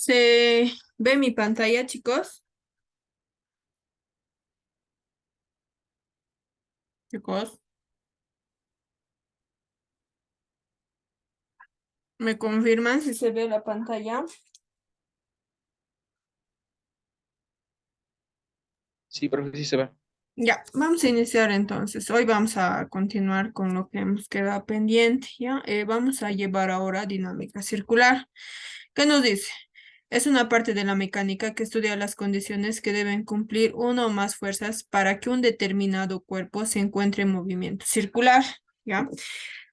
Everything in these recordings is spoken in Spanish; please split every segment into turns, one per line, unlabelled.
¿Se ve mi pantalla, chicos? Chicos, ¿me confirman si se ve la pantalla?
Sí, profe, sí se ve.
Ya, vamos a iniciar entonces. Hoy vamos a continuar con lo que hemos quedado pendiente, ¿ya? Vamos a llevar ahora dinámica circular. ¿Qué nos dice? Es una parte de la mecánica que estudia las condiciones que deben cumplir una o más fuerzas para que un determinado cuerpo se encuentre en movimiento circular, ¿ya?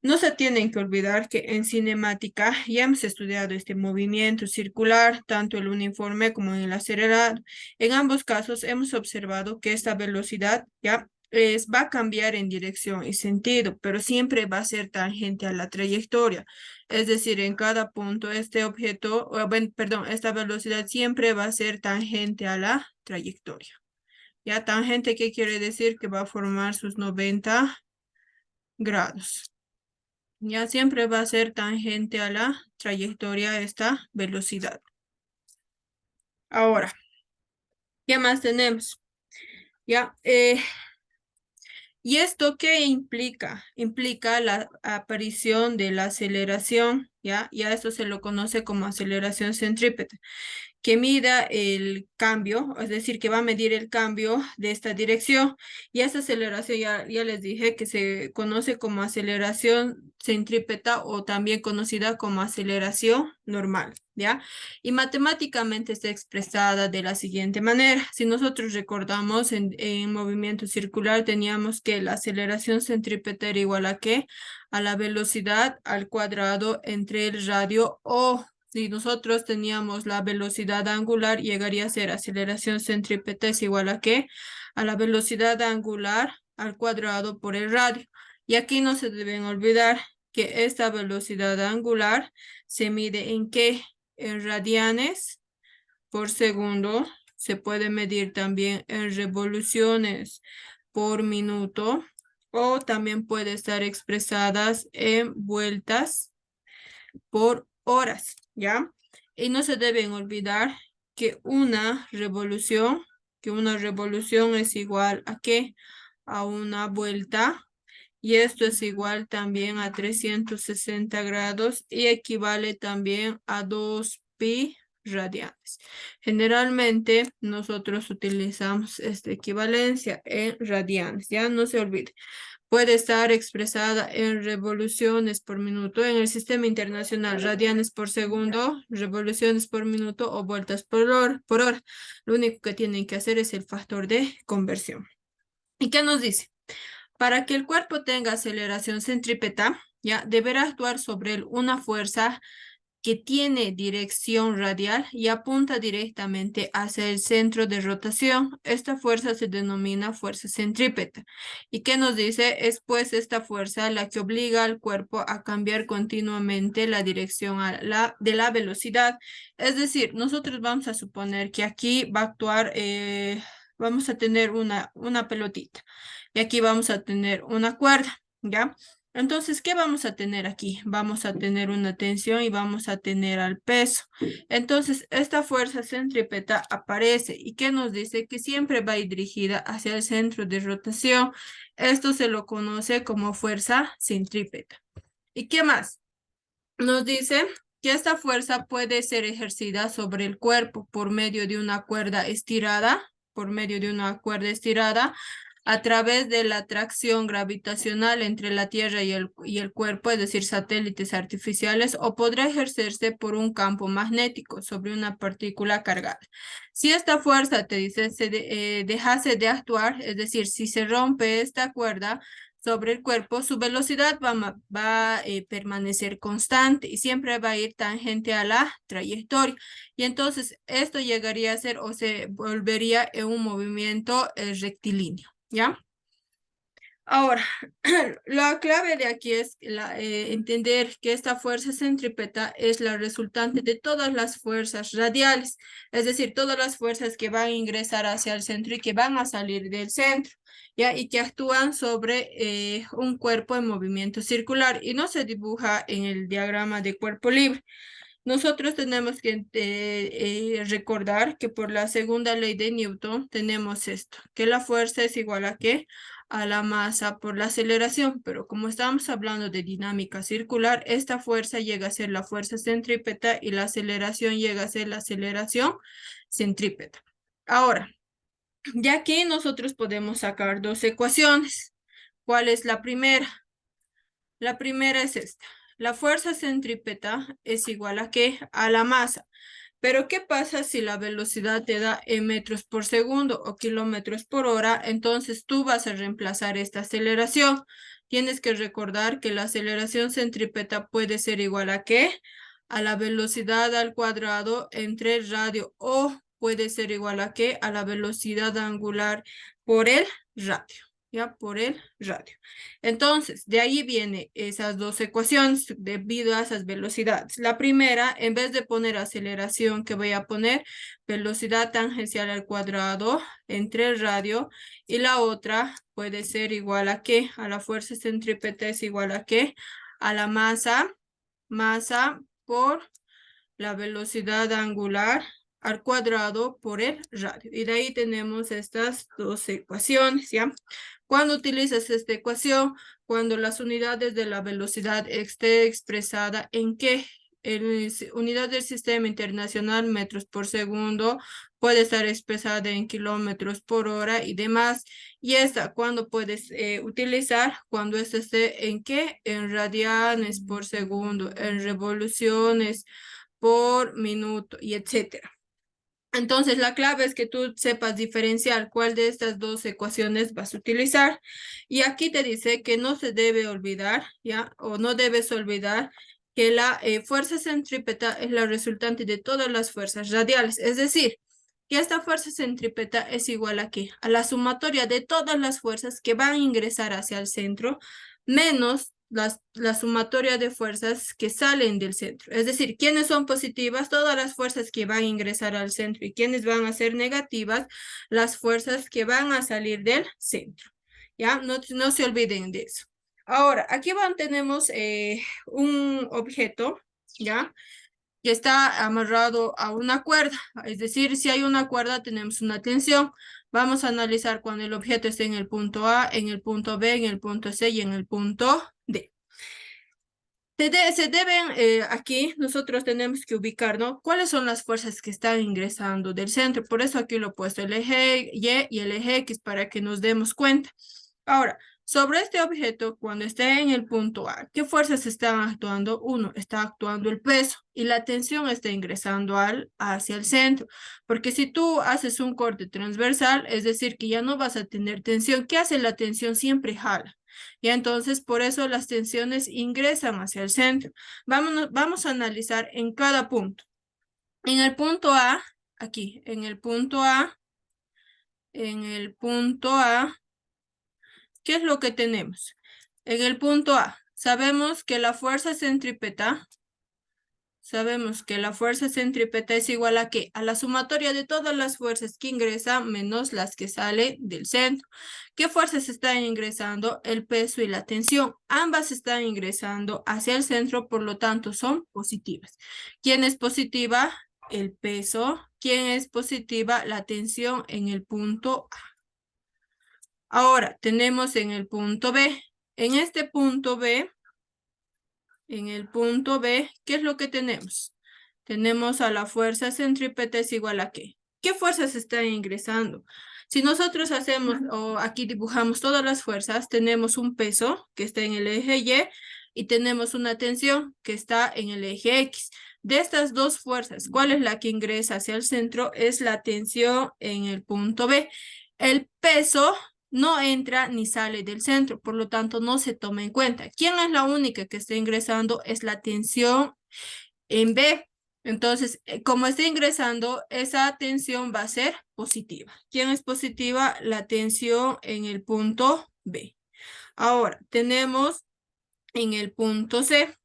No se tienen que olvidar que en cinemática ya hemos estudiado este movimiento circular, tanto el uniforme como en el acelerado. En ambos casos hemos observado que esta velocidad va a cambiar en dirección y sentido, pero siempre va a ser tangente a la trayectoria. Es decir, en cada punto este objeto, perdón, esta velocidad siempre va a ser tangente a la trayectoria. Ya tangente, ¿qué quiere decir? Que va a formar sus 90 grados. Ya siempre va a ser tangente a la trayectoria esta velocidad. Ahora, ¿qué más tenemos? Ya, ¿y esto qué implica? Implica la aparición de la aceleración, ¿ya? Y a esto se lo conoce como aceleración centrípeta, que mida el cambio, es decir, que va a medir el cambio de esta dirección. Y esa aceleración ya les dije que se conoce como aceleración centrípeta o también conocida como aceleración normal, ¿ya? Y matemáticamente está expresada de la siguiente manera. Si nosotros recordamos en movimiento circular teníamos que la aceleración centrípeta era igual a ¿qué? A la velocidad al cuadrado entre el radio o si nosotros teníamos la velocidad angular, llegaría a ser aceleración centrípeta es igual a ¿qué? A la velocidad angular al cuadrado por el radio. Y aquí no se deben olvidar que esta velocidad angular se mide en ¿qué? En radianes por segundo. Se puede medir también en revoluciones por minuto o también puede estar expresadas en vueltas por horas, ¿ya? Y no se deben olvidar que que una revolución es igual a ¿qué? A una vuelta. Y esto es igual también a 360 grados y equivale también a 2 pi radianes. Generalmente nosotros utilizamos esta equivalencia en radianes, ya no se olvide. Puede estar expresada en revoluciones por minuto en el sistema internacional, radianes por segundo, revoluciones por minuto o vueltas por hora. Lo único que tienen que hacer es el factor de conversión. ¿Y qué nos dice? Para que el cuerpo tenga aceleración centrípeta, ya deberá actuar sobre él una fuerza que tiene dirección radial y apunta directamente hacia el centro de rotación. Esta fuerza se denomina fuerza centrípeta. ¿Y qué nos dice? Es pues esta fuerza la que obliga al cuerpo a cambiar continuamente la dirección de la velocidad. Es decir, nosotros vamos a suponer que aquí va a actuar, vamos a tener una pelotita y aquí vamos a tener una cuerda, ¿ya? Entonces, ¿qué vamos a tener aquí? Vamos a tener una tensión y vamos a tener al peso. Entonces, esta fuerza centrípeta aparece y ¿qué nos dice? Que siempre va a ir dirigida hacia el centro de rotación. Esto se lo conoce como fuerza centrípeta. ¿Y qué más? Nos dice que esta fuerza puede ser ejercida sobre el cuerpo por medio de una cuerda estirada, por medio de una cuerda estirada, a través de la atracción gravitacional entre la Tierra y el cuerpo, es decir, satélites artificiales, o podrá ejercerse por un campo magnético sobre una partícula cargada. Si esta fuerza, te dice, dejase de actuar, es decir, si se rompe esta cuerda, sobre el cuerpo, su velocidad va a permanecer constante y siempre va a ir tangente a la trayectoria. Y entonces esto llegaría a ser o se volvería en un movimiento rectilíneo, ¿ya? Ahora, la clave de aquí es entender que esta fuerza centrípeta es la resultante de todas las fuerzas radiales, es decir, todas las fuerzas que van a ingresar hacia el centro y que van a salir del centro, ¿ya? Y que actúan sobre un cuerpo en movimiento circular y no se dibuja en el diagrama de cuerpo libre. Nosotros tenemos que recordar que por la segunda ley de Newton tenemos esto, que la fuerza es igual a ¿qué? A la masa por la aceleración, pero como estamos hablando de dinámica circular, esta fuerza llega a ser la fuerza centrípeta y la aceleración llega a ser la aceleración centrípeta. Ahora, ya aquí nosotros podemos sacar dos ecuaciones. ¿Cuál es la primera? La primera es esta. La fuerza centrípeta es igual a ¿qué? A la masa. Pero ¿qué pasa si la velocidad te da en metros por segundo o kilómetros por hora? Entonces tú vas a reemplazar esta aceleración. Tienes que recordar que la aceleración centrípeta puede ser igual a ¿qué? A la velocidad al cuadrado entre el radio, o puede ser igual a ¿qué? A la velocidad angular por el radio. ¿Ya? Por el radio. Entonces, de ahí vienen esas dos ecuaciones debido a esas velocidades. La primera, en vez de poner aceleración, que voy a poner velocidad tangencial al cuadrado entre el radio, y la otra puede ser igual a ¿qué? A la fuerza centrípeta es igual a ¿qué? A la masa por la velocidad angular al cuadrado por el radio. Y de ahí tenemos estas dos ecuaciones, ¿ya? Cuando utilizas esta ecuación, cuando las unidades de la velocidad esté expresada en ¿qué? En unidad del sistema internacional, metros por segundo, puede estar expresada en kilómetros por hora y demás. Y esta, ¿cuándo puedes utilizar? Cuando esta esté en ¿qué? En radianes por segundo, en revoluciones por minuto y etcétera. Entonces, la clave es que tú sepas diferenciar cuál de estas dos ecuaciones vas a utilizar. Y aquí te dice que no se debe olvidar, ¿ya? O no debes olvidar que la fuerza centrípeta es la resultante de todas las fuerzas radiales. Es decir, que esta fuerza centrípeta es igual a ¿qué? A la sumatoria de todas las fuerzas que van a ingresar hacia el centro, menos la sumatoria de fuerzas que salen del centro. Es decir, ¿quiénes son positivas? Todas las fuerzas que van a ingresar al centro. ¿Y quiénes van a ser negativas? Las fuerzas que van a salir del centro. ¿Ya? No se olviden de eso. Ahora, aquí tenemos un objeto, ¿ya? Que está amarrado a una cuerda. Es decir, si hay una cuerda, tenemos una tensión. Vamos a analizar cuando el objeto esté en el punto A, en el punto B, en el punto C y en el punto D. Se deben, aquí nosotros tenemos que ubicar, ¿no? ¿Cuáles son las fuerzas que están ingresando del centro? Por eso aquí lo he puesto el eje Y y el eje X para que nos demos cuenta. Ahora, sobre este objeto, cuando esté en el punto A, ¿qué fuerzas están actuando? Uno, está actuando el peso y la tensión está ingresando hacia el centro. Porque si tú haces un corte transversal, es decir, que ya no vas a tener tensión. ¿Qué hace la tensión? Siempre jala. Y entonces, por eso las tensiones ingresan hacia el centro. Vamos a analizar en cada punto. En el punto A, aquí, en el punto A, ¿qué es lo que tenemos? En el punto A, sabemos que la fuerza centrípeta es igual a ¿qué? A la sumatoria de todas las fuerzas que ingresan menos las que salen del centro. ¿Qué fuerzas están ingresando? El peso y la tensión. Ambas están ingresando hacia el centro, por lo tanto son positivas. ¿Quién es positiva? El peso. ¿Quién es positiva? La tensión en el punto A. Ahora, tenemos en el punto B. En este punto B, ¿qué es lo que tenemos? Tenemos a la fuerza centrípeta es igual a ¿qué? ¿Qué fuerzas están ingresando? Si nosotros hacemos, o aquí dibujamos todas las fuerzas, tenemos un peso que está en el eje Y y tenemos una tensión que está en el eje X. De estas dos fuerzas, ¿cuál es la que ingresa hacia el centro? Es la tensión en el punto B. El peso no entra ni sale del centro, por lo tanto no se toma en cuenta. ¿Quién es la única que está ingresando? Es la tensión en B. Entonces, como está ingresando, esa tensión va a ser positiva. ¿Quién es positiva? La tensión en el punto B. Ahora, tenemos en el punto C.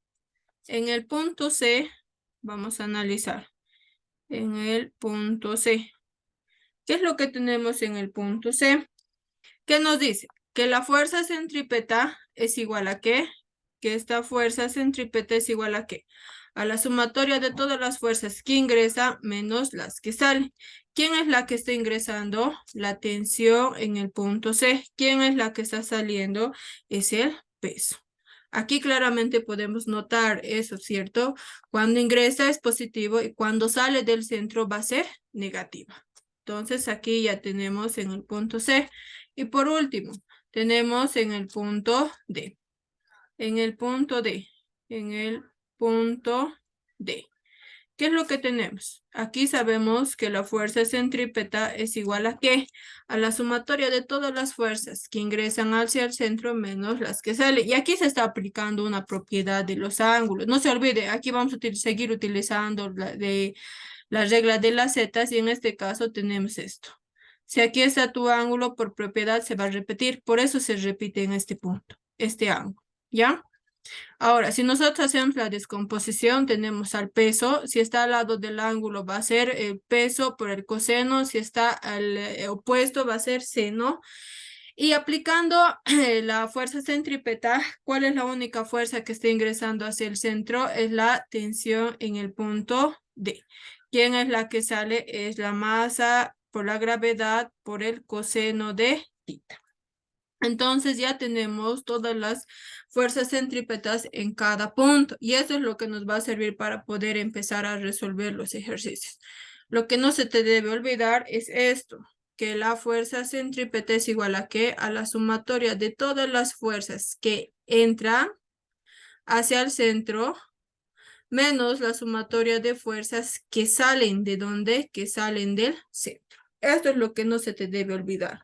En el punto C, vamos a analizar. En el punto C. ¿Qué es lo que tenemos en el punto C? ¿Qué nos dice? Que la fuerza centrípeta es igual a ¿qué? Que esta fuerza centrípeta es igual a ¿qué? a la sumatoria de todas las fuerzas que ingresan menos las que salen. ¿Quién es la que está ingresando? La tensión en el punto C. ¿Quién es la que está saliendo? Es el peso. Aquí claramente podemos notar eso, ¿cierto? Cuando ingresa es positivo y cuando sale del centro va a ser negativa. Entonces aquí ya tenemos en el punto C. Y por último, tenemos en el punto D. En el punto D. En el punto D. ¿Qué es lo que tenemos? Aquí sabemos que la fuerza centrípeta es igual a ¿qué? A la sumatoria de todas las fuerzas que ingresan hacia el centro menos las que salen. Y aquí se está aplicando una propiedad de los ángulos. No se olvide, aquí vamos a seguir utilizando la regla de las zetas y en este caso tenemos esto. Si aquí está tu ángulo, por propiedad se va a repetir. Por eso se repite en este punto, este ángulo. ¿Ya? Ahora, si nosotros hacemos la descomposición, tenemos al peso. Si está al lado del ángulo, va a ser el peso por el coseno. Si está al opuesto, va a ser seno. Y aplicando la fuerza centrípeta, ¿cuál es la única fuerza que está ingresando hacia el centro? Es la tensión en el punto D. ¿Quién es la que sale? Es la masa por la gravedad por el coseno de θ. Entonces ya tenemos todas las fuerzas centrípetas en cada punto y eso es lo que nos va a servir para poder empezar a resolver los ejercicios. Lo que no se te debe olvidar es esto, que la fuerza centrípeta es igual a ¿qué? A la sumatoria de todas las fuerzas que entran hacia el centro menos la sumatoria de fuerzas que salen de ¿dónde? Que salen del centro. Esto es lo que no se te debe olvidar.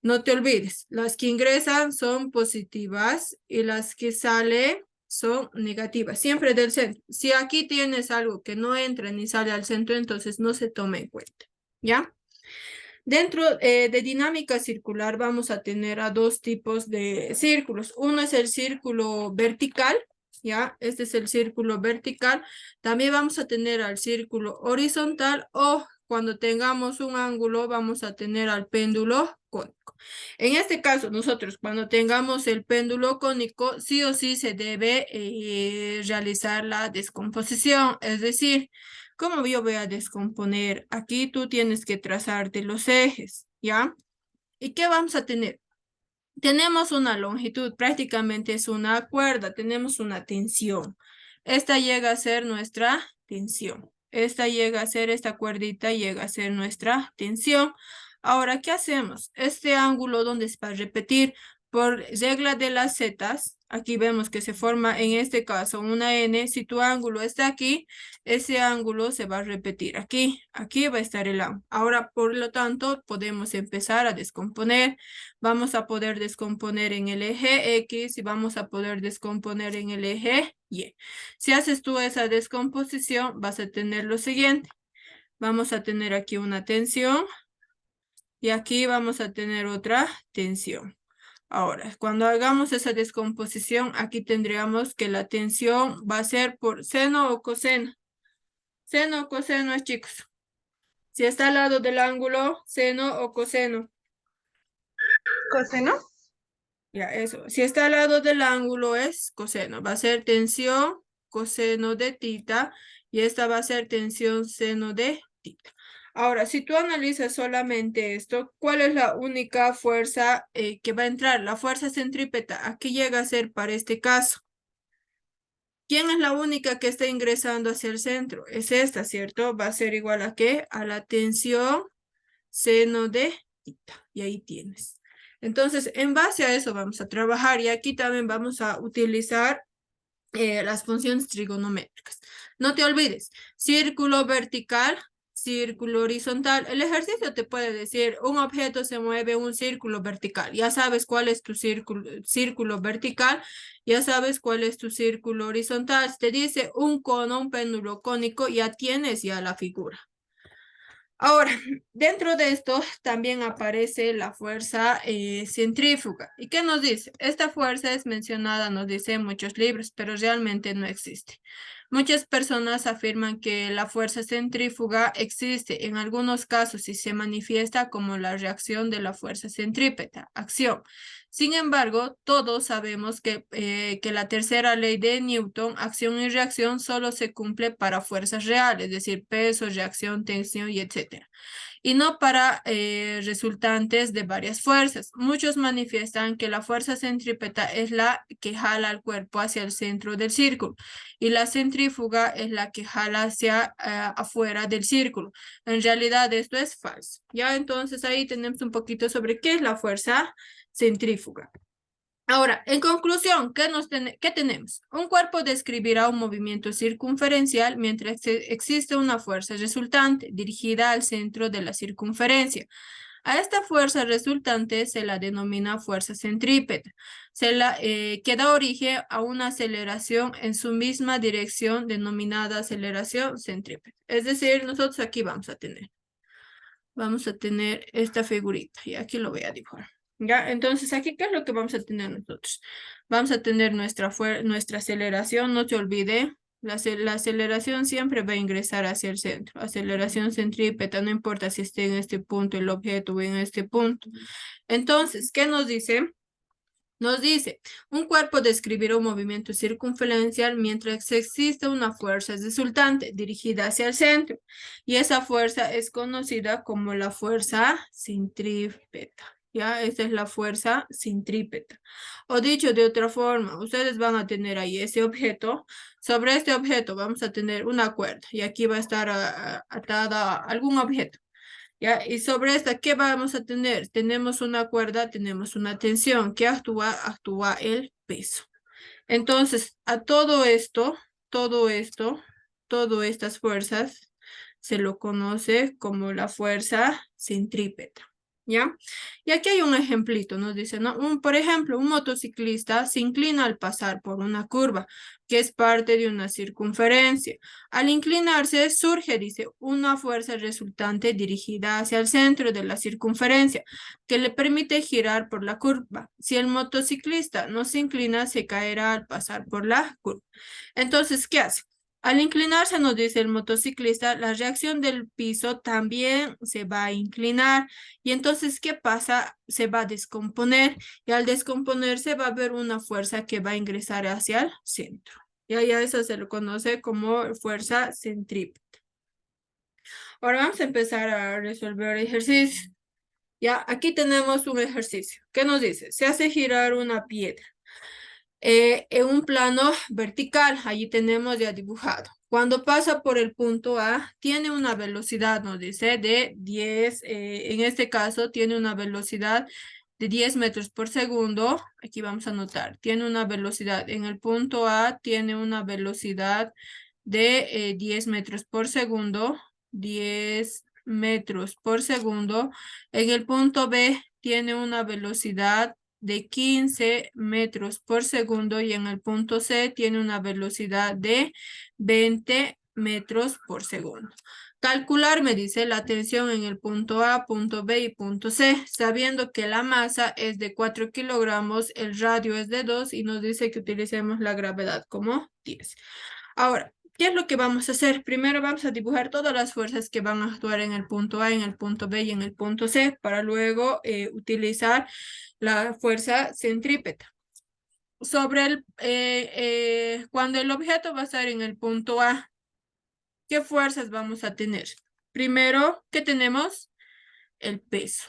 No te olvides, las que ingresan son positivas y las que salen son negativas, siempre del centro. Si aquí tienes algo que no entra ni sale al centro, entonces no se toma en cuenta, ¿ya? Dentro de dinámica circular vamos a tener a dos tipos de círculos. Uno es el círculo vertical, ¿ya? Este es el círculo vertical. También vamos a tener al círculo horizontal o cuando tengamos un ángulo vamos a tener al péndulo cónico. En este caso, nosotros cuando tengamos el péndulo cónico, sí o sí se debe realizar la descomposición, es decir, ¿cómo yo voy a descomponer? Aquí tú tienes que trazarte los ejes, ¿ya? ¿Y qué vamos a tener? Tenemos una longitud, prácticamente es una cuerda, tenemos una tensión. Esta llega a ser nuestra tensión. Esta llega a ser, esta cuerdita llega a ser nuestra tensión. Ahora, ¿qué hacemos? Este ángulo, ¿dónde se va a repetir? Por regla de las zetas, aquí vemos que se forma en este caso una N. Si tu ángulo está aquí, ese ángulo se va a repetir aquí. Aquí va a estar el ángulo. Ahora, por lo tanto, podemos empezar a descomponer. Vamos a poder descomponer en el eje X y vamos a poder descomponer en el eje Y. Si haces tú esa descomposición, vas a tener lo siguiente. Vamos a tener aquí una tensión y aquí vamos a tener otra tensión. Ahora, cuando hagamos esa descomposición, aquí tendríamos que la tensión va a ser por seno o coseno. Seno o coseno, chicos. Si está al lado del ángulo, seno o coseno.
¿Coseno?
Ya, eso. Si está al lado del ángulo es coseno. Va a ser tensión coseno de θ y esta va a ser tensión seno de θ. Ahora, si tú analizas solamente esto, ¿cuál es la única fuerza que va a entrar? La fuerza centrípeta. Aquí llega a ser para este caso. ¿Quién es la única que está ingresando hacia el centro? Es esta, ¿cierto? Va a ser igual a ¿qué? A la tensión seno de θ. Y ahí tienes. Entonces, en base a eso vamos a trabajar y aquí también vamos a utilizar las funciones trigonométricas. No te olvides, círculo vertical, círculo horizontal. El ejercicio te puede decir, un objeto se mueve un círculo vertical. Ya sabes cuál es tu círculo vertical, ya sabes cuál es tu círculo horizontal. Te dice un cono, un péndulo cónico, ya tienes ya la figura. Ahora, dentro de esto también aparece la fuerza centrífuga. ¿Y qué nos dice? Esta fuerza es mencionada, nos dice en muchos libros, pero realmente no existe. Muchas personas afirman que la fuerza centrífuga existe en algunos casos y se manifiesta como la reacción de la fuerza centrípeta, acción. Sin embargo, todos sabemos que la tercera ley de Newton, acción y reacción, solo se cumple para fuerzas reales, es decir, peso, reacción, tensión y etc. Y no para resultantes de varias fuerzas. Muchos manifiestan que la fuerza centrípeta es la que jala al cuerpo hacia el centro del círculo y la centrífuga es la que jala hacia afuera del círculo. En realidad esto es falso. Ya entonces ahí tenemos un poquito sobre qué es la fuerza centrífuga. Ahora, en conclusión, ¿qué tenemos? Un cuerpo describirá un movimiento circunferencial mientras existe una fuerza resultante dirigida al centro de la circunferencia. A esta fuerza resultante se la denomina fuerza centrípeta, que da origen a una aceleración en su misma dirección denominada aceleración centrípeta. Es decir, nosotros aquí vamos a tener esta figurita y aquí lo voy a dibujar. ¿Ya? Entonces, aquí, ¿qué es lo que vamos a tener nosotros? Vamos a tener nuestra aceleración, no te olvides, la aceleración siempre va a ingresar hacia el centro. Aceleración centrípeta, no importa si esté en este punto el objeto o en este punto. Entonces, ¿qué nos dice? Nos dice, un cuerpo describirá un movimiento circunferencial mientras existe una fuerza resultante dirigida hacia el centro. Y esa fuerza es conocida como la fuerza centrípeta. ¿Ya? Esta es la fuerza centrípeta. O dicho de otra forma, ustedes van a tener ahí ese objeto. Sobre este objeto vamos a tener una cuerda. Y aquí va a estar atada algún objeto. ¿Ya? Y sobre esta, ¿qué vamos a tener? Tenemos una cuerda, tenemos una tensión. ¿Qué actúa? Actúa el peso. Entonces, a todas estas fuerzas se lo conoce como la fuerza centrípeta. ¿Ya? Y aquí hay un ejemplito, nos dice, ¿no? Por ejemplo, un motociclista se inclina al pasar por una curva, que es parte de una circunferencia. Al inclinarse surge, dice, una fuerza resultante dirigida hacia el centro de la circunferencia, que le permite girar por la curva. Si el motociclista no se inclina, se caerá al pasar por la curva. Entonces, ¿qué hace? Al inclinarse, nos dice el motociclista, la reacción del piso también se va a inclinar. Y entonces, ¿qué pasa? Se va a descomponer. Y al descomponerse va a haber una fuerza que va a ingresar hacia el centro. Y ahí a eso se lo conoce como fuerza centrípeta. Ahora vamos a empezar a resolver ejercicios. Ya, aquí tenemos un ejercicio. ¿Qué nos dice? Se hace girar una piedra. En un plano vertical, allí tenemos ya dibujado. Cuando pasa por el punto A, tiene una velocidad, nos dice, de 10, en este caso tiene una velocidad de 10 metros por segundo. Aquí vamos a anotar, tiene una velocidad, en el punto A tiene una velocidad de 10 metros por segundo, 10 metros por segundo. En el punto B tiene una velocidad de 15 metros por segundo y en el punto C tiene una velocidad de 20 metros por segundo. Calcular, me dice, la tensión en el punto A, punto B y punto C, sabiendo que la masa es de 4 kilogramos, el radio es de 2 y nos dice que utilicemos la gravedad como 10. Ahora, ¿qué es lo que vamos a hacer? Primero vamos a dibujar todas las fuerzas que van a actuar en el punto A, en el punto B y en el punto C, para luego utilizar la fuerza centrípeta. Cuando el objeto va a estar en el punto A, ¿qué fuerzas vamos a tener? Primero, ¿qué tenemos? El peso.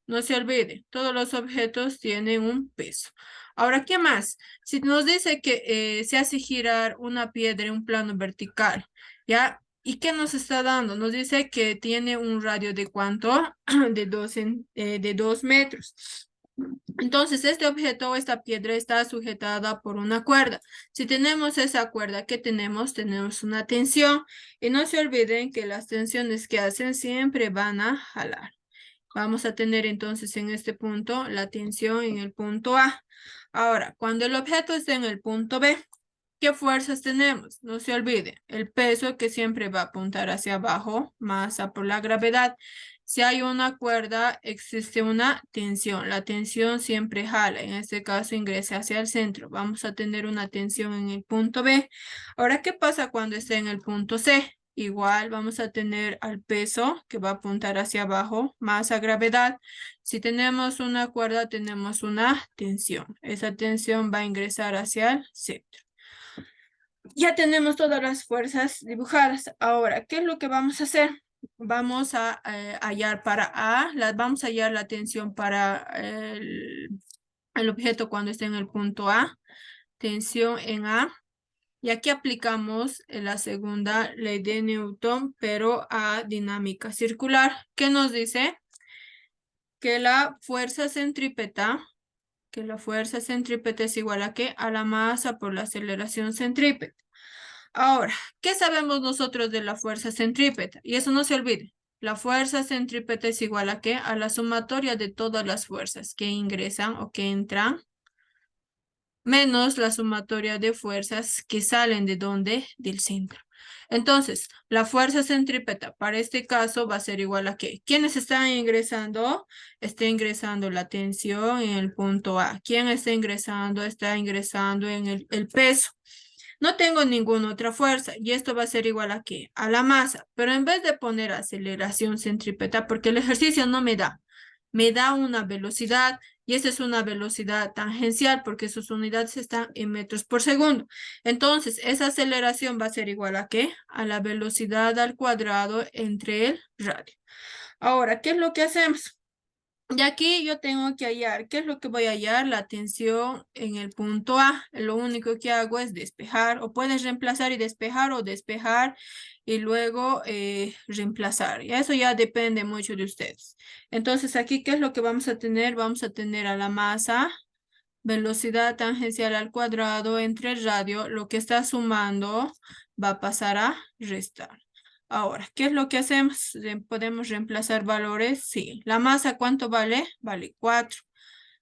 No se olvide, todos los objetos tienen un peso. Ahora, ¿qué más? Si nos dice que se hace girar una piedra en un plano vertical, ¿ya? ¿Y qué nos está dando? Nos dice que tiene un radio de ¿cuánto? De 2 metros. Entonces, este objeto o esta piedra está sujetada por una cuerda. Si tenemos esa cuerda, ¿qué tenemos? Tenemos una tensión. Y no se olviden que las tensiones que hacen siempre van a jalar. Vamos a tener entonces en este punto la tensión en el punto A. Ahora, cuando el objeto esté en el punto B, ¿qué fuerzas tenemos? No se olvide, el peso que siempre va a apuntar hacia abajo, masa por la gravedad. Si hay una cuerda, existe una tensión. La tensión siempre jala. En este caso, ingresa hacia el centro. Vamos a tener una tensión en el punto B. Ahora, ¿qué pasa cuando esté en el punto C? Igual vamos a tener al peso que va a apuntar hacia abajo, más a gravedad. Si tenemos una cuerda, tenemos una tensión. Esa tensión va a ingresar hacia el centro. Ya tenemos todas las fuerzas dibujadas. Ahora, ¿qué es lo que vamos a hacer? Vamos a hallar para A, vamos a hallar la tensión para el objeto cuando esté en el punto A. Tensión en A. Y aquí aplicamos la segunda ley de Newton, pero a dinámica circular. ¿Qué nos dice? Que la fuerza centrípeta es igual a ¿qué? A la masa por la aceleración centrípeta. Ahora, ¿qué sabemos nosotros de la fuerza centrípeta? Y eso no se olvide. La fuerza centrípeta es igual a ¿qué? A la sumatoria de todas las fuerzas que ingresan o que entran, menos la sumatoria de fuerzas que salen de ¿dónde? Del centro. Entonces, la fuerza centrípeta para este caso va a ser igual a ¿qué? ¿Quiénes están ingresando? Está ingresando la tensión en el punto A. ¿Quién está ingresando? Está ingresando en el peso. No tengo ninguna otra fuerza y esto va a ser igual a ¿qué? A la masa, pero en vez de poner aceleración centrípeta, porque el ejercicio no me da una velocidad y esa es una velocidad tangencial porque sus unidades están en metros por segundo. Entonces, esa aceleración va a ser igual a ¿qué? A la velocidad al cuadrado entre el radio. Ahora, ¿qué es lo que hacemos? Y aquí yo tengo que hallar, ¿qué es lo que voy a hallar? La tensión en el punto A. Lo único que hago es despejar, o puedes reemplazar y despejar, o despejar y luego reemplazar. Y eso ya depende mucho de ustedes. Entonces aquí, ¿qué es lo que vamos a tener? Vamos a tener a la masa, velocidad tangencial al cuadrado entre el radio. Lo que está sumando va a pasar a restar. Ahora, ¿qué es lo que hacemos? ¿Podemos reemplazar valores? Sí. ¿La masa cuánto vale? Vale 4.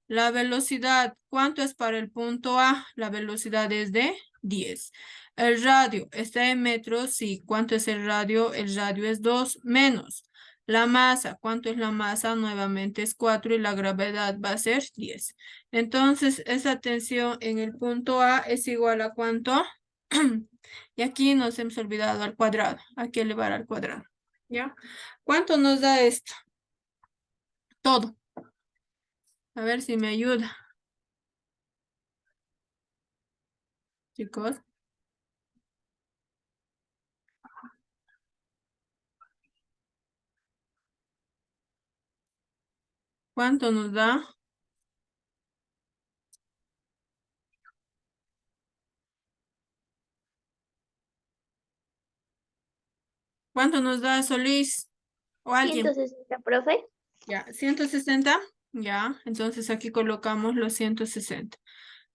La velocidad, ¿cuánto es para el punto A? La velocidad es de 10. El radio está en metros, sí. ¿Cuánto es el radio? El radio es 2 menos. La masa, ¿cuánto es la masa? Nuevamente es 4 y la gravedad va a ser 10. Entonces, esa tensión en el punto A es igual a ¿cuánto? Y aquí nos hemos olvidado al cuadrado. Hay que elevar al cuadrado. ¿Ya? ¿Cuánto nos da esto? Todo. A ver si me ayuda, chicos. ¿Cuánto nos da? ¿Cuánto nos da Solís? ¿O alguien?
160, profe.
Ya, 160. Ya, entonces aquí colocamos los 160.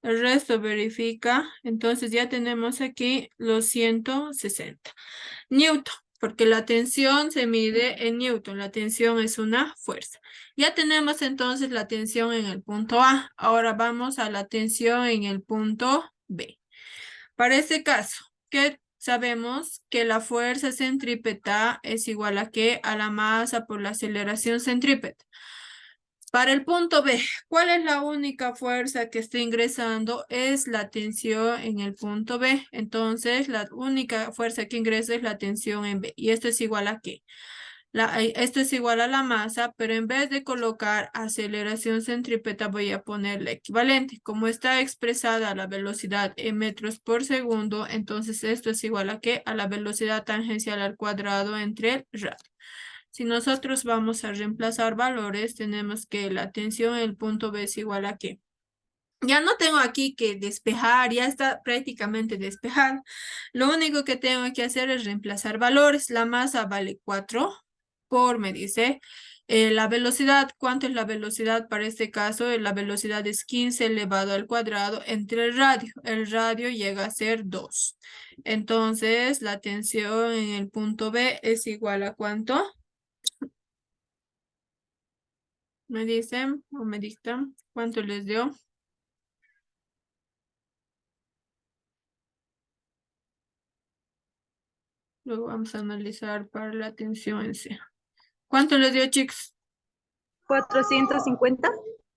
El resto verifica. Entonces ya tenemos aquí los 160. Newton, porque la tensión se mide en Newton. La tensión es una fuerza. Ya tenemos entonces la tensión en el punto A. Ahora vamos a la tensión en el punto B. Para este caso, ¿qué sabemos? Que la fuerza centrípeta es igual a ¿qué? A la masa por la aceleración centrípeta. Para el punto B, ¿cuál es la única fuerza que está ingresando? Es la tensión en el punto B. Entonces, la única fuerza que ingresa es la tensión en B. ¿Y esto es igual a qué? Esto es igual a la masa, pero en vez de colocar aceleración centrípeta, voy a poner la equivalente. Como está expresada la velocidad en metros por segundo, entonces esto es igual a qué? A la velocidad tangencial al cuadrado entre el radio. Si nosotros vamos a reemplazar valores, tenemos que la tensión en el punto B es igual a qué. Ya no tengo aquí que despejar, ya está prácticamente despejado. Lo único que tengo que hacer es reemplazar valores. La masa vale 4 por, me dice, la velocidad. ¿Cuánto es la velocidad para este caso? La velocidad es 15 elevado al cuadrado entre el radio. El radio llega a ser 2. Entonces, la tensión en el punto B es igual a ¿cuánto? Me dicen o me dictan cuánto les dio. Luego vamos a analizar para la tensión en sí. ¿Cuánto les dio, chicos?
450.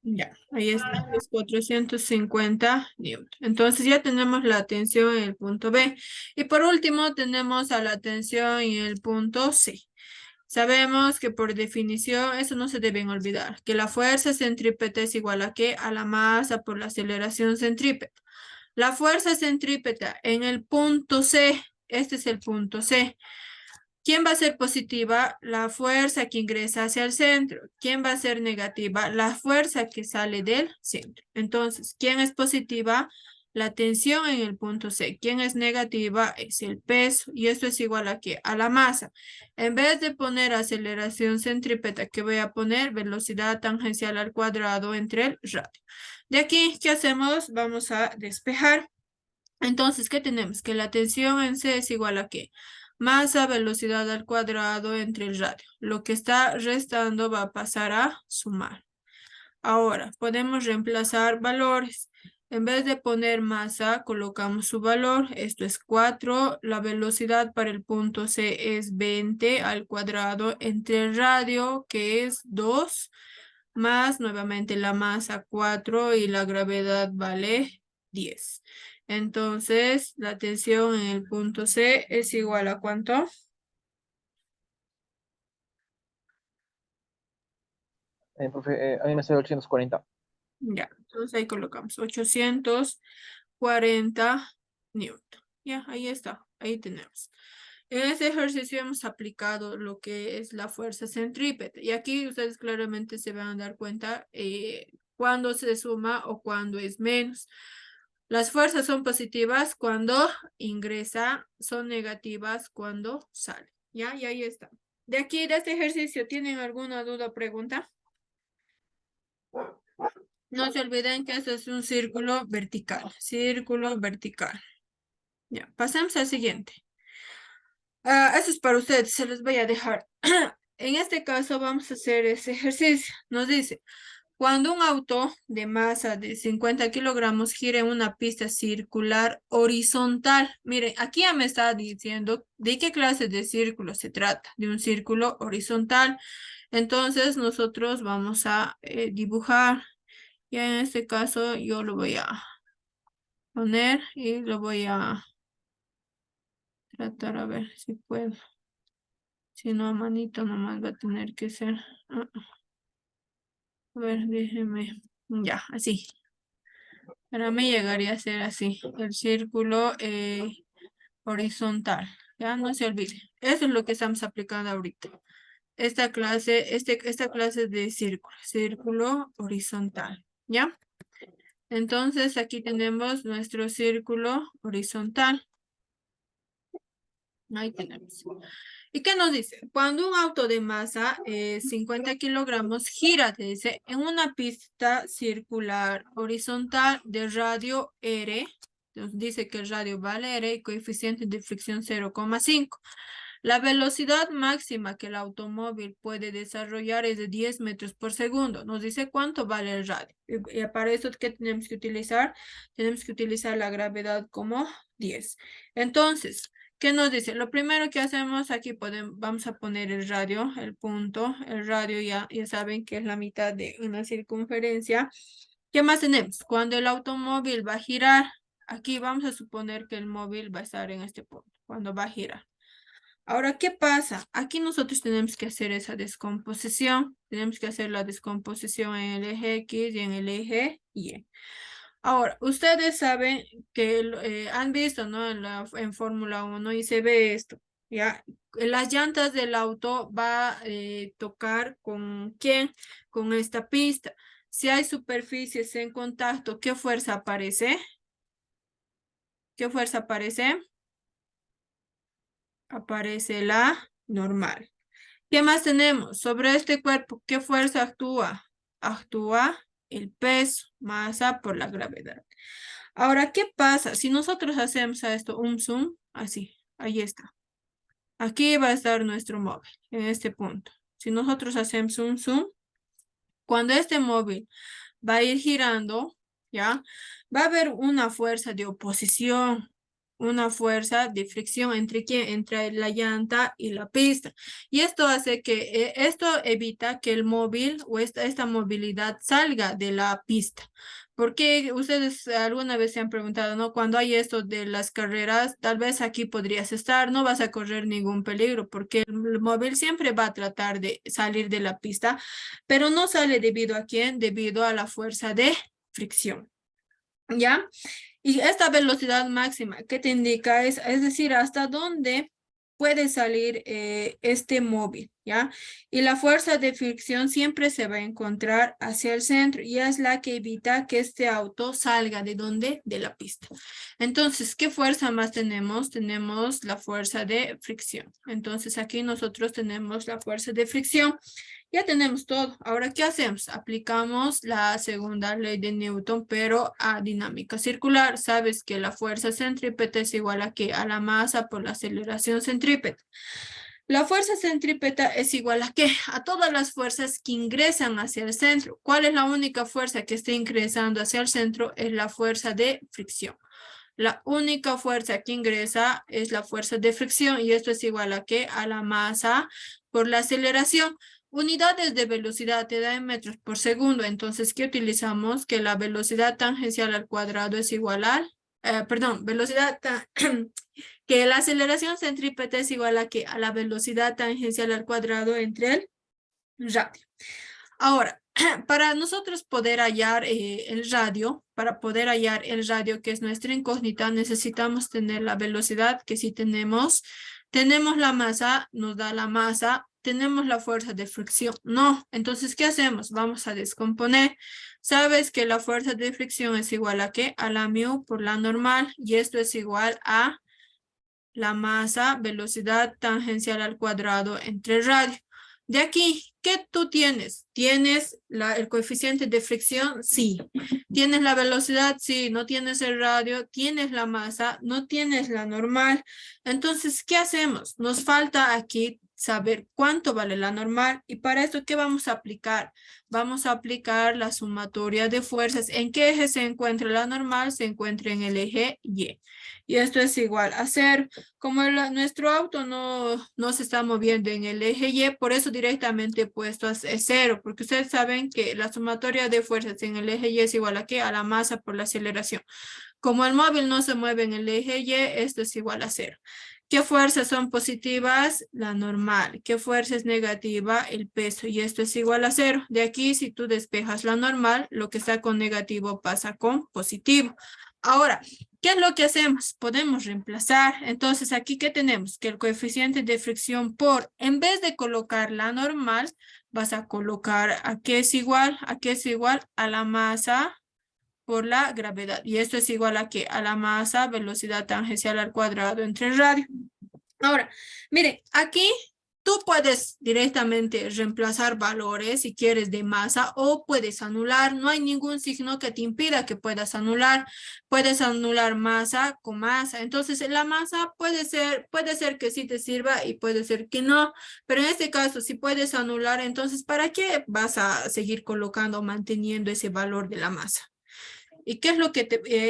Ya, ahí está, es 450 newton. Entonces ya tenemos la tensión en el punto B. Y por último tenemos a la tensión en el punto C. Sabemos que por definición, eso no se deben olvidar, que la fuerza centrípeta es igual a ¿qué? A la masa por la aceleración centrípeta. La fuerza centrípeta en el punto C, este es el punto C. ¿Quién va a ser positiva? La fuerza que ingresa hacia el centro. ¿Quién va a ser negativa? La fuerza que sale del centro. Entonces, ¿quién es positiva? La tensión en el punto C. ¿Quién es negativa? Es el peso. Y esto es igual a ¿qué? A la masa. En vez de poner aceleración centrípeta, ¿qué voy a poner? Velocidad tangencial al cuadrado entre el radio. De aquí, ¿qué hacemos? Vamos a despejar. Entonces, ¿qué tenemos? Que la tensión en C es igual a ¿qué? Masa, velocidad al cuadrado entre el radio. Lo que está restando va a pasar a sumar. Ahora, podemos reemplazar valores. En vez de poner masa, colocamos su valor. Esto es 4. La velocidad para el punto C es 20 al cuadrado entre el radio, que es 2, más nuevamente la masa 4 y la gravedad vale 10. Entonces, la tensión en el punto C es igual a ¿cuánto?
Profe, a mí me sale 840.
Ya, entonces ahí colocamos 840 newton. Ya, ahí está, ahí tenemos. En este ejercicio hemos aplicado lo que es la fuerza centrípeta. Y aquí ustedes claramente se van a dar cuenta cuándo se suma o cuándo es menos. Las fuerzas son positivas cuando ingresa, son negativas cuando sale. ¿Ya? Y ahí está. De aquí, de este ejercicio, ¿tienen alguna duda o pregunta? No se olviden que esto es un círculo vertical. Círculo vertical. Ya, pasamos al siguiente. Eso es para ustedes, se los voy a dejar. En este caso vamos a hacer ese ejercicio. Nos dice, cuando un auto de masa de 50 kilogramos gira en una pista circular horizontal. Miren, aquí ya me está diciendo de qué clase de círculo se trata. De un círculo horizontal. Entonces nosotros vamos a dibujar. Ya en este caso yo lo voy a poner y lo voy a tratar a ver si puedo. Si no, a manito nomás va a tener que ser. A ver, déjeme. Ya, así. Para mí llegaría a ser así. El círculo horizontal. Ya, no se olvide. Eso es lo que estamos aplicando ahorita. Esta clase de círculo. Círculo horizontal. ¿Ya? Entonces aquí tenemos nuestro círculo horizontal. Ahí tenemos. ¿Y qué nos dice? Cuando un auto de masa 50 kilogramos gira, te dice, en una pista circular horizontal de radio R, nos dice que el radio vale R y coeficiente de fricción 0,5. La velocidad máxima que el automóvil puede desarrollar es de 10 metros por segundo. Nos dice cuánto vale el radio. Y para eso, ¿qué tenemos que utilizar? Tenemos que utilizar la gravedad como 10. Entonces, ¿qué nos dice? Lo primero que hacemos aquí, vamos a poner el radio, el punto. El radio ya saben que es la mitad de una circunferencia. ¿Qué más tenemos? Cuando el automóvil va a girar, aquí vamos a suponer que el móvil va a estar en este punto, cuando va a girar. Ahora, ¿qué pasa? Aquí nosotros tenemos que hacer esa descomposición. Tenemos que hacer la descomposición en el eje X y en el eje Y. Ahora, ustedes saben que han visto, ¿no? En Fórmula 1 y se ve esto, ¿ya? Las llantas del auto va a tocar con ¿quién? Con esta pista. Si hay superficies en contacto, ¿qué fuerza aparece? ¿Qué fuerza aparece? Aparece la normal. ¿Qué más tenemos? Sobre este cuerpo, ¿qué fuerza actúa? Actúa el peso, masa por la gravedad. Ahora, ¿qué pasa? Si nosotros hacemos a esto un zoom, así, ahí está. Aquí va a estar nuestro móvil, en este punto. Si nosotros hacemos un zoom, cuando este móvil va a ir girando, ¿ya? Va a haber una fuerza de oposición. una fuerza de fricción entre quién, entre la llanta y la pista. Y esto hace que, esto evita que el móvil o esta movilidad salga de la pista. Porque ustedes alguna vez se han preguntado, ¿no? Cuando hay esto de las carreras, tal vez aquí podrías estar, no vas a correr ningún peligro, porque el móvil siempre va a tratar de salir de la pista, pero no sale debido a quién, debido a la fuerza de fricción. ¿Ya? Y esta velocidad máxima que te indica es decir, hasta dónde puede salir este móvil, ¿ya? Y la fuerza de fricción siempre se va a encontrar hacia el centro y es la que evita que este auto salga de dónde, de la pista. Entonces, ¿qué fuerza más tenemos? Tenemos la fuerza de fricción. Entonces, aquí nosotros tenemos la fuerza de fricción. Ya tenemos todo. Ahora, ¿qué hacemos? Aplicamos la segunda ley de Newton, pero a dinámica circular. Sabes que la fuerza centrípeta es igual a ¿qué? A la masa por la aceleración centrípeta. La fuerza centrípeta es igual a ¿qué? A todas las fuerzas que ingresan hacia el centro. ¿Cuál es la única fuerza que está ingresando hacia el centro? Es la fuerza de fricción. La única fuerza que ingresa es la fuerza de fricción y esto es igual a ¿qué? A la masa por la aceleración. Unidades de velocidad te da en metros por segundo, entonces, ¿qué utilizamos? Que la velocidad tangencial al cuadrado es igual al, que la aceleración centrípeta es igual a que a la velocidad tangencial al cuadrado entre el radio. Ahora, para nosotros poder hallar para poder hallar el radio que es nuestra incógnita, necesitamos tener la velocidad que sí tenemos la masa, nos da la masa, tenemos la fuerza de fricción, no. Entonces, ¿qué hacemos? Vamos a descomponer. Sabes que la fuerza de fricción es igual a ¿qué? A la mu por la normal y esto es igual a la masa, velocidad tangencial al cuadrado entre el radio. De aquí, ¿qué tú tienes? ¿Tienes el coeficiente de fricción? Sí. ¿Tienes la velocidad? Sí. ¿No tienes el radio? ¿Tienes la masa? No tienes la normal. Entonces, ¿qué hacemos? Nos falta aquí saber cuánto vale la normal y para esto, ¿qué vamos a aplicar? Vamos a aplicar la sumatoria de fuerzas. ¿En qué eje se encuentra la normal? Se encuentra en el eje Y. Y esto es igual a 0. Como nuestro auto no se está moviendo en el eje Y, por eso directamente he puesto a 0, porque ustedes saben que la sumatoria de fuerzas en el eje Y es igual a ¿qué? A la masa por la aceleración. Como el móvil no se mueve en el eje Y, esto es igual a 0. ¿Qué fuerzas son positivas? La normal. ¿Qué fuerza es negativa? El peso. Y esto es igual a 0. De aquí, si tú despejas la normal, lo que está con negativo pasa con positivo. Ahora, ¿qué es lo que hacemos? Podemos reemplazar. Entonces, aquí, ¿qué tenemos? Que el coeficiente de fricción en vez de colocar la normal, vas a colocar ¿a qué es igual? ¿A qué es igual? A la masa por la gravedad. Y esto es igual a ¿qué? A la masa, velocidad tangencial al cuadrado entre el radio. Ahora, miren, aquí tú puedes directamente reemplazar valores si quieres de masa o puedes anular. No hay ningún signo que te impida que puedas anular. Puedes anular masa con masa. Entonces, la masa puede ser que sí te sirva y puede ser que no. Pero en este caso, si puedes anular, entonces, ¿para qué vas a seguir colocando, manteniendo ese valor de la masa? ¿Y qué es lo que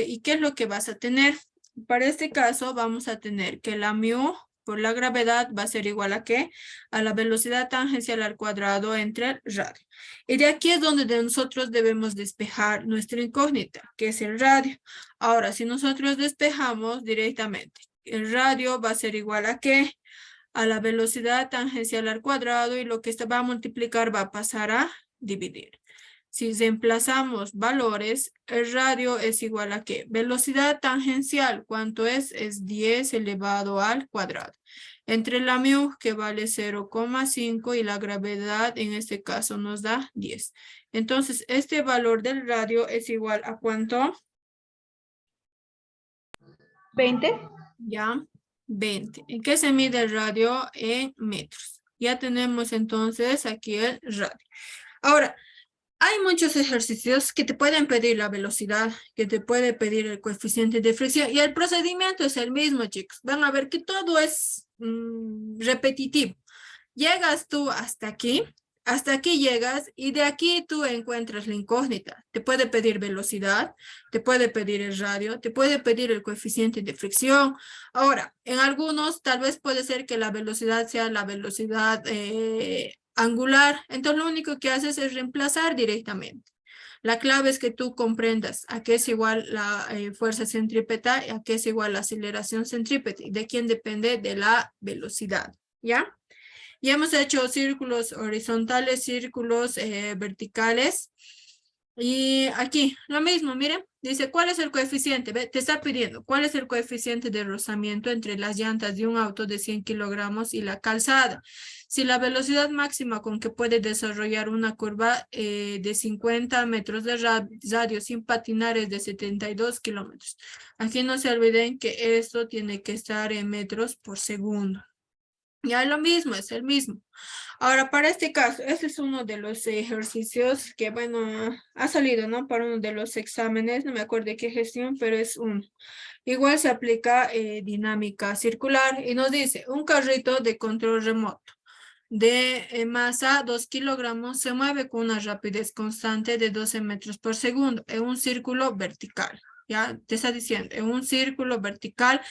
y qué es lo que vas a tener? Para este caso vamos a tener que la mu por la gravedad va a ser igual a ¿qué? A la velocidad tangencial al cuadrado entre el radio. Y de aquí es donde nosotros debemos despejar nuestra incógnita, que es el radio. Ahora, si nosotros despejamos directamente, el radio va a ser igual a ¿qué? A la velocidad tangencial al cuadrado y lo que va a multiplicar va a pasar a dividir. Si reemplazamos valores, el radio es igual a ¿qué? Velocidad tangencial, ¿cuánto es? Es 10 elevado al cuadrado. Entre la mu, que vale 0,5, y la gravedad, en este caso, nos da 10. Entonces, este valor del radio es igual a ¿cuánto?
20.
Ya, 20. ¿En qué se mide el radio? En metros. Ya tenemos entonces aquí el radio. Ahora, hay muchos ejercicios que te pueden pedir la velocidad, que te puede pedir el coeficiente de fricción y el procedimiento es el mismo, chicos. Van a ver que todo es repetitivo. Llegas tú hasta aquí Hasta aquí llegas y de aquí tú encuentras la incógnita. Te puede pedir velocidad, te puede pedir el radio, te puede pedir el coeficiente de fricción. Ahora, en algunos tal vez puede ser que la velocidad sea la velocidad angular. Entonces lo único que haces es reemplazar directamente. La clave es que tú comprendas a qué es igual la fuerza centrípeta y a qué es igual la aceleración centrípeta. ¿De quién depende? De la velocidad, ¿ya? Y hemos hecho círculos horizontales, círculos verticales. Y aquí, lo mismo, miren, dice, ¿cuál es el coeficiente? Te está pidiendo, ¿cuál es el coeficiente de rozamiento entre las llantas de un auto de 100 kilogramos y la calzada? Si la velocidad máxima con que puede desarrollar una curva de 50 metros de radio sin patinar es de 72 kilómetros. Aquí no se olviden que esto tiene que estar en metros por segundo. Ya lo mismo, es el mismo. Ahora, para este caso, este es uno de los ejercicios que, bueno, ha salido, ¿no? Para uno de los exámenes, no me acuerdo de qué gestión, pero es uno. Igual se aplica dinámica circular y nos dice, un carrito de control remoto de masa 2 kilogramos se mueve con una rapidez constante de 12 metros por segundo en un círculo vertical. Ya te está diciendo, en un círculo vertical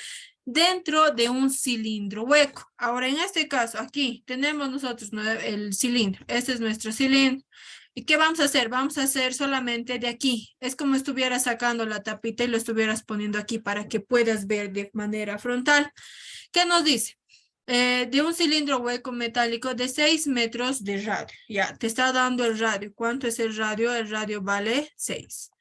dentro de un cilindro hueco. Ahora, en este caso, aquí tenemos nosotros el cilindro. Este es nuestro cilindro. ¿Y qué vamos a hacer? Vamos a hacer solamente de aquí. Es como estuvieras sacando la tapita y lo estuvieras poniendo aquí para que puedas ver de manera frontal. ¿Qué nos dice? De un cilindro hueco metálico de 6 metros de radio. Ya, te está dando el radio. ¿Cuánto es el radio? El radio vale 6.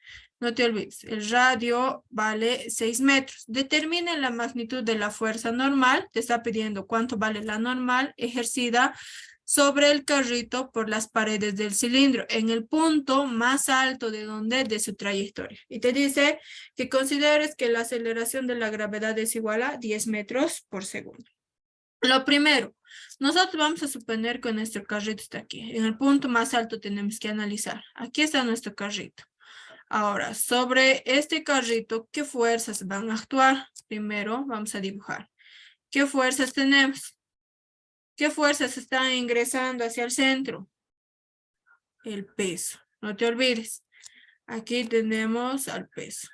No te olvides, el radio vale 6 metros. Determine la magnitud de la fuerza normal. Te está pidiendo cuánto vale la normal ejercida sobre el carrito por las paredes del cilindro en el punto más alto de su trayectoria. Y te dice que consideres que la aceleración de la gravedad es igual a 10 metros por segundo. Lo primero, nosotros vamos a suponer que nuestro carrito está aquí. En el punto más alto tenemos que analizar. Aquí está nuestro carrito. Ahora, sobre este carrito, ¿qué fuerzas van a actuar? Primero, vamos a dibujar. ¿Qué fuerzas tenemos? ¿Qué fuerzas están ingresando hacia el centro? El peso. No te olvides. Aquí tenemos al peso.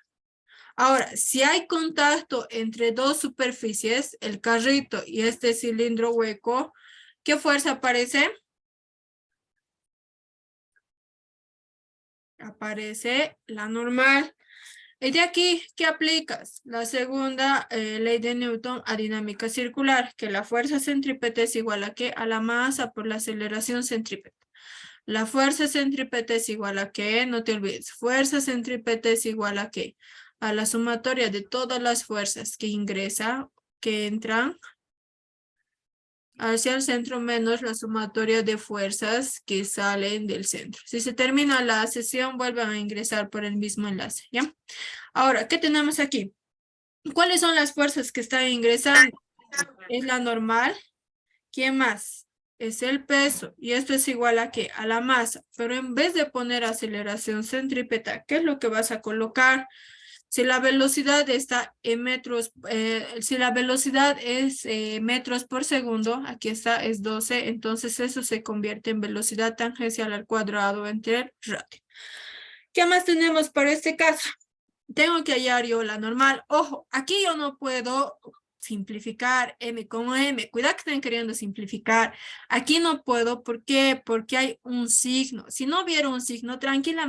Ahora, si hay contacto entre dos superficies, el carrito y este cilindro hueco, ¿qué fuerza aparece? Aparece la normal. Y de aquí, ¿qué aplicas? La segunda ley de Newton a dinámica circular, que la fuerza centrípeta es igual a ¿qué? A la masa por la aceleración centrípeta. La fuerza centrípeta es igual a ¿qué? No te olvides. Fuerza centrípeta es igual a ¿qué? A la sumatoria de todas las fuerzas que ingresan, que entran hacia el centro menos la sumatoria de fuerzas que salen del centro. Si se termina la sesión, vuelven a ingresar por el mismo enlace, ¿ya? Ahora, ¿qué tenemos aquí? ¿Cuáles son las fuerzas que están ingresando? Es la normal. ¿Quién más? Es el peso. Y esto es igual a ¿qué? A la masa. Pero en vez de poner aceleración centrípeta, ¿qué es lo que vas a colocar? Si la velocidad está en metros, si la velocidad es metros por segundo, aquí está, es 12, entonces eso se convierte en velocidad tangencial al cuadrado entre el radio. ¿Qué más tenemos para este caso? Tengo que hallar yo la normal. Ojo, aquí yo no puedo simplificar m con m. Cuidado que estén queriendo simplificar. Aquí no puedo, ¿por qué? Porque hay un signo. Si no hubiera un signo, tranquilamente